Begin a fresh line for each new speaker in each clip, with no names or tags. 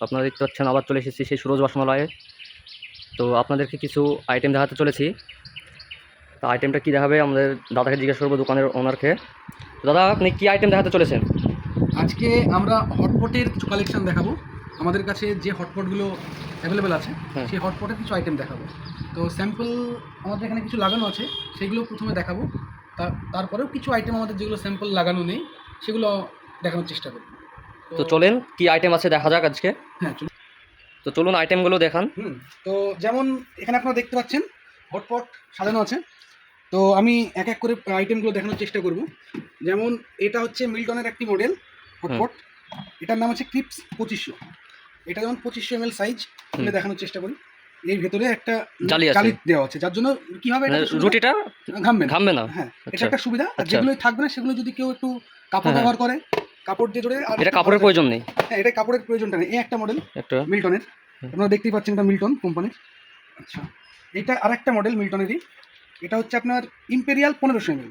আপনারা দেখতে পাচ্ছেন আবার চলে এসেছি সেই সুরজ বাসনালয়ে। তো আপনাদেরকে কিছু আইটেম দেখাতে চলেছি। তো আইটেমটা কী দেখাবে আমাদের দাদাকে জিজ্ঞেস করবো, দোকানের ওনারকে। দাদা, আপনি কী আইটেম দেখাতে চলেছেন?
আজকে আমরা হটপটের কিছু কালেকশন দেখাবো। আমাদের কাছে যে হটপটগুলো অ্যাভেলেবেল আছে সেই হটপটের কিছু আইটেম দেখাবো। তো স্যাম্পল আমাদের এখানে কিছু লাগানো আছে, সেগুলো প্রথমে দেখাবো। তারপরেও কিছু আইটেম আমাদের যেগুলো স্যাম্পল লাগানো নেই সেগুলো দেখানোর চেষ্টা করব।
তো চলেন, কী আইটেম আছে দেখা যাক আজকে।
হ্যাঁ,
তো চলুন আইটেমগুলো দেখান।
তো যেমন এখানে আপনারা দেখতে পাচ্ছেন হটপট সাজানো আছে। তো আমি এক এক করে আইটেমগুলো দেখানোর চেষ্টা করব। যেমন এটা হচ্ছে মিল্টনের একটি মডেল হটপট, এটার নাম হচ্ছে ক্রিপস 2500। এটা যেমন 2500 ml সাইজ, তুলে দেখানোর চেষ্টা করি। এর ভেতরে একটা জালি দেওয়া আছে, যার জন্য কি হবে,
রুটিটা ঘামবে না।
হ্যাঁ, এটা একটা সুবিধা। আর যেগুলো থাকবে না সেগুলো যদি কেউ একটু কাপড় ব্যবহার করে, কাপড় দিয়ে ধরে,
এটা কাপড়ের প্রয়োজন নেই।
হ্যাঁ, এটা কাপড়ের প্রয়োজনটা নেই। এই একটা মডেল একটা মিল্টনের, আপনারা দেখতেই পাচ্ছেন, এটা মিল্টন কোম্পানির। আচ্ছা, এটা আরেকটা মডেল মিল্টনেরই। এটা হচ্ছে আপনার ইম্পেরিয়াল 1500 ml,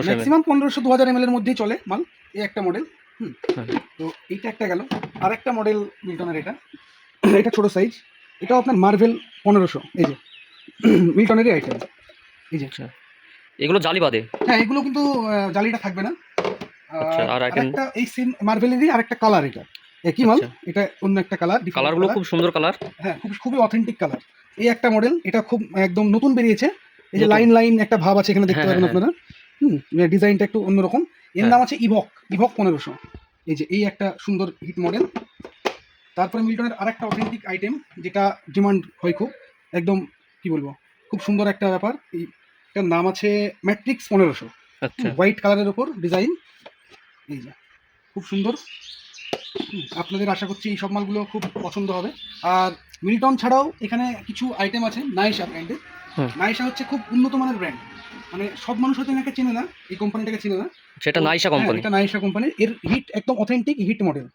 ম্যাক্সিমাম 1500-2000 ml এর মধ্যেই চলে মাল। এই একটা মডেল। তো এইটা একটা গেল। আর একটা মডেল মিল্টনের, এটা ছোট সাইজ। এটাও আপনার মার্ভেল 1500। এই যে মিল্টনেরই আইটেম। এই যে
এগুলো জালি বাদে।
হ্যাঁ, এগুলো কিন্তু জালিটা থাকবে না। আর একটা এই সেম মার্ভেলেরই আরেকটা কালার, এটা একই মাল, এটা অন্য একটা কালার।
কালারগুলো খুব সুন্দর কালার।
হ্যাঁ, খুবই অথেন্টিক কালার। এই একটা মডেল, এটা খুব একদম নতুন বেরিয়েছে। এই যে লাইন একটা ভাব আছে এখানে, দেখতে পাবেন আপনারা। ডিজাইনটা একটু অন্যরকম। এর নাম আছে ইভক 1500। এই যে এই একটা সুন্দর হিট মডেল। তারপরে মিল্টনের আরেকটা অথেন্টিক আইটেম, যেটা ডিমান্ড হয় খুব, একদম কি বলবো, খুব সুন্দর একটা ব্যাপার। এটার নাম আছে ম্যাট্রিক্স 1500। হোয়াইট কালারের ওপর ডিজাইন। এই যে খুব সুন্দর। আপনাদের আশা করছি এই সব মালগুলো খুব পছন্দ হবে। আর মিল্টন ছাড়াও এখানে কিছু আইটেম আছে নাইশা ব্র্যান্ডের। নাইশা হচ্ছে খুব উন্নত মানের ব্র্যান্ড, মানে সব মানুষ হয়তো এনাকে চেনে না, এই কোম্পানিটাকে চেনে না।
সেটা নাইশা কোম্পানি।
এটা নাইশা কোম্পানি। এর হিট একদম অথেন্টিক হিট মডেল।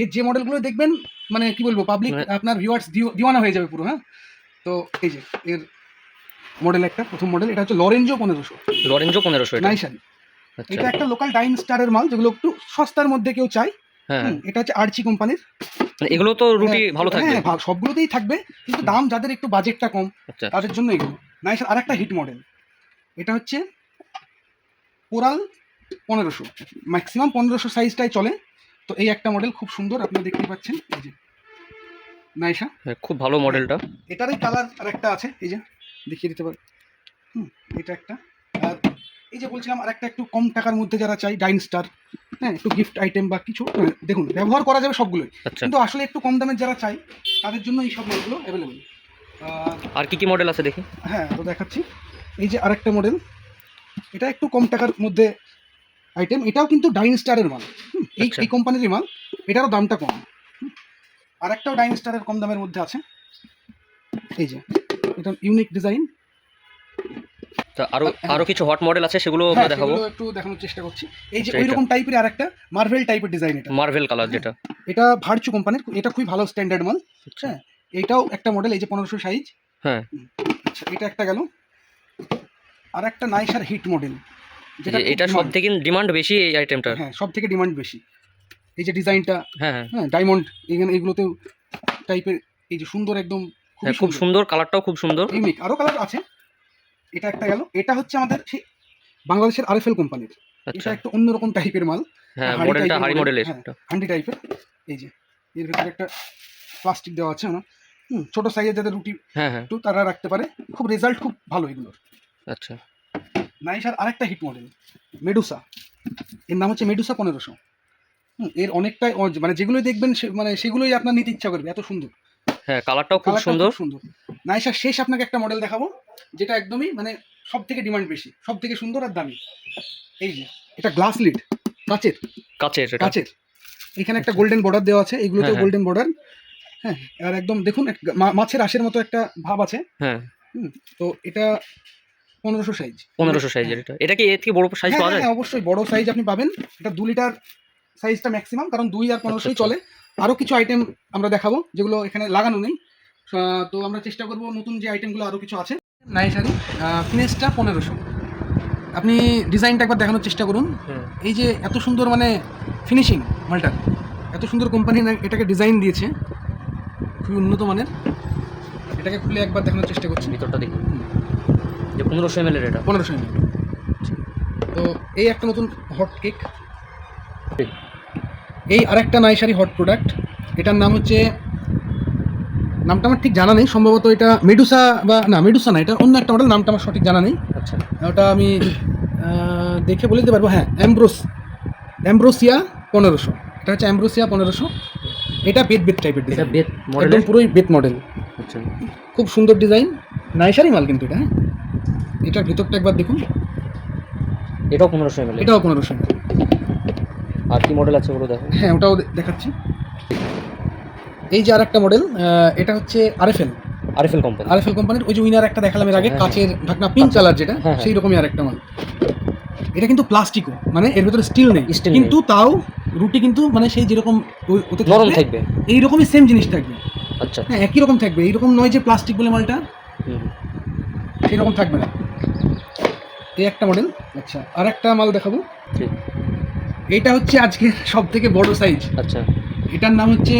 এর যে মডেলগুলো দেখবেন, মানে কি বলবো, পাবলিক আপনার ভিউয়ার্স দিওয়ানা হয়ে যাবে পুরো। হ্যাঁ, তো এই যে এর মডেল, একটা প্রথম মডেল, এটা হচ্ছে লরেঞ্জো 1500 নাইশা। এটা একটা লোকাল ডাইন স্টারের মাল, যেগুলো একটু সস্তার মধ্যে কেউ চায়। এটা হচ্ছে আরচি কোম্পানির।
এগুলো তো রুটি ভালো থাকবে।
হ্যাঁ, সবগুলোতেই থাকবে, কিন্তু দাম যাদের একটু বাজেটটা কম তাদের জন্য এগুলো। নাইশার আরেকটা হিট মডেল, এটা হচ্ছে কোরাল 1500, ম্যাক্সিমাম 1500 সাইজটাই চলে। তো এই একটা মডেল খুব সুন্দর, আপনারা দেখতেই পাচ্ছেন। এই যে নাইশা,
খুব ভালো মডেলটা।
এটারই কালার আরেকটা আছে, এই যে দেখিয়ে দিতে পারি। এটা একটা। আর এই যে বলছিলাম আরেকটা একটু কম টাকার মধ্যে যারা চাই ডাইন স্টার, হ্যাঁ, একটু গিফট আইটেম বা কিছু, দেখুন ব্যবহার করা যাবে সবগুলোই, কিন্তু আসলে একটু কম দামের যারা চাই তাদের জন্য এই সব মালগুলো অ্যাভেলেবেল।
আর কি মডেল আছে দেখি।
হ্যাঁ, তো দেখাচ্ছি। এই যে আরেকটা মডেল, এটা একটু কম টাকার মধ্যে আইটেম, এটাও কিন্তু ডাইন স্টারের মাল। এই কোম্পানিরই মাল, এটারও দামটা কম। আরেকটাও ডাইন স্টারের কম দামের মধ্যে আছে। এই যে এটা ইউনিক ডিজাইন।
আরো কিছু হট মডেল আছে, সেগুলো দেখাবো,
একটু দেখানোর চেষ্টা করছি। এই যে ওইরকম টাইপের আরেকটা মার্ভেল টাইপের ডিজাইন, এটা
মার্ভেল কালার, যেটা
এটা ভার্চু কোম্পানির, এটা খুবই ভালো স্ট্যান্ডার্ড মাল। হ্যাঁ, এটাও একটা মডেল, এই যে 1500 সাইজ। হ্যাঁ, আচ্ছা, এটা একটা গেল। আর একটা নাইশার হিট মডেল, যেটা
এটা সবথেকে ডিমান্ড বেশি এই আইটেমটা।
হ্যাঁ, সবথেকে ডিমান্ড বেশি। এই যে ডিজাইনটা, হ্যাঁ, ডায়মন্ড এগুলোতেও টাইপের, এই যে সুন্দর, একদম
খুব সুন্দর, কালারটাও খুব সুন্দর,
ইউনিক। আরো কালার আছে। এটা একটা গেল। এটা হচ্ছে আমাদের সেই বাংলাদেশের আরএফএল কোম্পানির। এটা একটু অন্যরকম টাইপের মাল।
হ্যাঁ, মডেলটা হাড়ি মডেলের,
হান্ডি টাইপের। এই যে এর ভিতরে একটা প্লাস্টিক দেওয়া আছে না, ছোট সাইজের যাদের রুটি একটু তারা রাখতে পারে। খুব রেজাল্ট খুব ভালো এগুলোর।
আচ্ছা,
নাইশার আরেকটা হিট মডেল মেডুসা, এর নাম হচ্ছে মেডুসা 1500। এর অনেকটাই, মানে যেগুলোই দেখবেন মানে সেগুলোই আপনার নিতে ইচ্ছা করবে, এত সুন্দর।
হ্যাঁ, কালারটাও খুব সুন্দর।
নাইশার শেষ আপনাকে একটা মডেল দেখাবো, যেটা একদমই মানে সব থেকে ডিমান্ড বেশি, সব থেকে সুন্দর আর দামি। এই যে এটা গ্লাস লিড, কাচের
কাচের এটা?
কাচের এখানে একটা গোল্ডেন বর্ডার দেওয়া আছে, এগুলোতে
হ্যাঁ, হ্যাঁ।
Golden border. হ্যাঁ, আর একদম দেখুন মাছের আঁশের মতো একটা ভাব আছে।
হ্যাঁ,
তো এটা 1500 সাইজ।
1500 সাইজের এটা। এটা কি এর থেকে বড় সাইজ
হ্যাঁ
পাওয়া
হ্যাঁ
যায়?
হ্যাঁ, অবশ্যই বড় সাইজ আপনি পাবেন। এটা 2 লিটার সাইজটা ম্যাক্সিমাম, কারণ 2 আর 1500
আচ্ছা।
চলে। আরও কিছু আইটেম আমরা দেখাবো যেগুলো এখানে লাগানো নেই। তো আমরা চেষ্টা করব নতুন যে আইটেমগুলো আরও কিছু আছে। নাই শাড়ি ফিনিশটা 1500। আপনি ডিজাইনটা একবার দেখানোর চেষ্টা করুন।
হুম।
এই যে এত সুন্দর মানে ফিনিশিং মালটার, এত সুন্দর কোম্পানি এটাকে ডিজাইন দিয়েছে, খুবই উন্নত মানের। এটাকে খুলে একবার দেখানোর চেষ্টা করছি।
ভিতরটা দেখি যে 1500 ml এর এটা।
1500 ml। তো এই একটা নতুন হট কেক, এই আরেকটা নাইশারি হট প্রোডাক্ট। এটার নাম হচ্ছে, নামটা আমার ঠিক জানা নেই, সম্ভবত এটা মেডুসা বা না, মেডুসা না, এটা অন্য একটা মডেল, নামটা আমার সঠিক জানা নেই।
আচ্ছা।
ওটা আমি দেখে বলে দিতে পারবো। হ্যাঁ, অ্যাম্ব্রোসিয়া 1500। এটা হচ্ছে অ্যাম্ব্রোসিয়া 1500। এটা বেত টাইপের
এটা
ডিজাইন,
বেত মডেল।
একদম পুরোই বেত মডেল।
আচ্ছা।
খুব সুন্দর ডিজাইন, নাইশারি মাল কিন্তু এটা। হ্যাঁ, এটার ভিতরটা একবার দেখুন।
এটাও 1500 ml।
এটাও 1500।
আর কি মডেল আছে ওগুলো দেখো।
হ্যাঁ, ওটাও দেখাচ্ছি। এই যে আরেকটা মডেল, এটা হচ্ছে
আরএফএল কোম্পানি।
কোম্পানির। ওই যে উইনার একটা দেখালাম এর আগে,
হ্যাঁ,
কাচের ঢাকনা, পিঙ্ক কালার যেটা,
হ্যাঁ, হ্যাঁ।
সেই রকমই আরেকটা মাল। এটা কিন্তু প্লাস্টিকও, মানে এর ভিতরে স্টিল নেই,
Steel
কিন্তু তাও রুটি কিন্তু মানে সেই যেরকম ওতে
নরম থাকবে।
এইরকমই সেম জিনিস থাকবে।
আচ্ছা।
হ্যাঁ, একই রকম থাকবে, এইরকম নয় যে প্লাস্টিক বলে মালটা
হুম।
সেই রকম থাকবে না। এই একটা মডেল। আচ্ছা, আর একটা মাল দেখাবো।
ঠিক।
এইটা হচ্ছে আজকে সব থেকে বড় সাইজ।
আচ্ছা।
এটার নাম হচ্ছে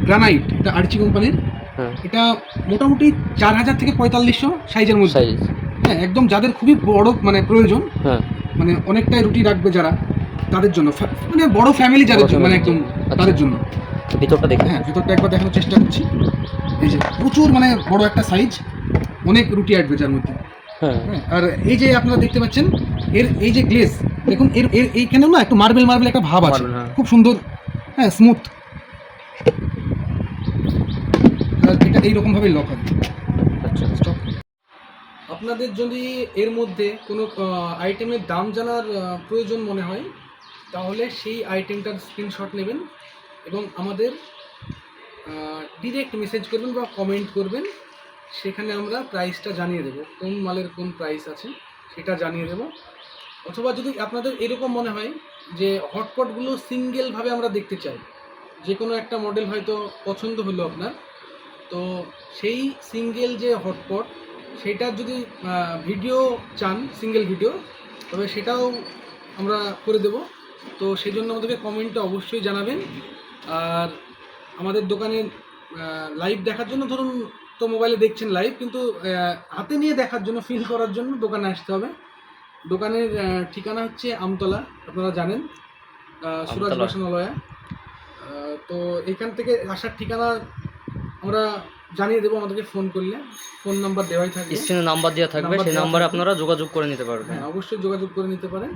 গ্রানাইট, এটা আর্চি কোম্পানির।
হ্যাঁ।
এটা মোটামুটি 4000 থেকে 4500 সাইজের মধ্যে।
সাইজ।
হ্যাঁ, একদম যাদের খুবই বড় মানে প্রয়োজন,
হ্যাঁ।
মানে অনেকটাই রুটি রাখবে যারা, তাদের জন্য, মানে বড় ফ্যামিলি যাদের
বড়
জন্য, মানে একদম
family। আচ্ছা।
তাদের জন্য।
ভিতরটা দেখি।
হ্যাঁ, ভিতরটা একবার দেখানোর চেষ্টা করছি। এই যে প্রচুর মানে বড় একটা সাইজ, অনেক রুটি আসবে যার মধ্যে।
হ্যাঁ।
হ্যাঁ, আর এই যে আপনারা দেখতে পাচ্ছেন এর এই যে গ্লেজ, দেখুন এর এইখানেও না একটু মার্বেল একটা ভাব আছে,
Marble, হ্যাঁ।
খুব সুন্দর। হ্যাঁ, স্মুথ। আর এটা এইরকম ভাবে লক হবে।
আচ্ছা।
আপনাদের যদি এর মধ্যে কোনো আইটেমের দাম জানার প্রয়োজন মনে হয়, তাহলে সেই আইটেমটার স্ক্রিনশট নেবেন এবং আমাদের ডিরেক্ট মেসেজ করবেন বা কমেন্ট করবেন। সেখানে আমরা প্রাইসটা জানিয়ে দেবো, কোন মালের কোন প্রাইস আছে সেটা জানিয়ে দেবো। অথবা যদি আপনাদের এরকম মনে হয় যে হটপটগুলো সিঙ্গেলভাবে আমরা দেখতে চাই, যে কোনো একটা মডেল হয়তো পছন্দ হলো আপনার, তো সেই সিঙ্গেল যে হটপট সেটার যদি ভিডিও চান, সিঙ্গেল ভিডিও, তবে সেটাও আমরা করে দেব। তো সেই জন্য আমাদেরকে কমেন্টে অবশ্যই জানাবেন। আর আমাদের দোকানে লাইভ দেখার জন্য, ধরুন তো মোবাইলে দেখছেন লাইভ, কিন্তু হাতে নিয়ে দেখার জন্য, ফিল করার জন্য দোকানে আসতে হবে। দোকানের ঠিকানা হচ্ছে আমতলা, আপনারা জানেন, সুরাজ
আমতলা।
বাসনালয়া। তো এখান থেকে আসার ঠিকানা আমরা জানিয়ে দেবো, আমাদেরকে ফোন করলে। ফোন নাম্বার দেওয়াই থাকবে,
স্ক্রিনে নাম্বার দেওয়া থাকবে,
নাম্বার
সেই
দেওয়া
নাম্বারে
থাকবে।
আপনারা যোগাযোগ করে নিতে পারবেন।
হ্যাঁ, অবশ্যই যোগাযোগ করে নিতে পারেন।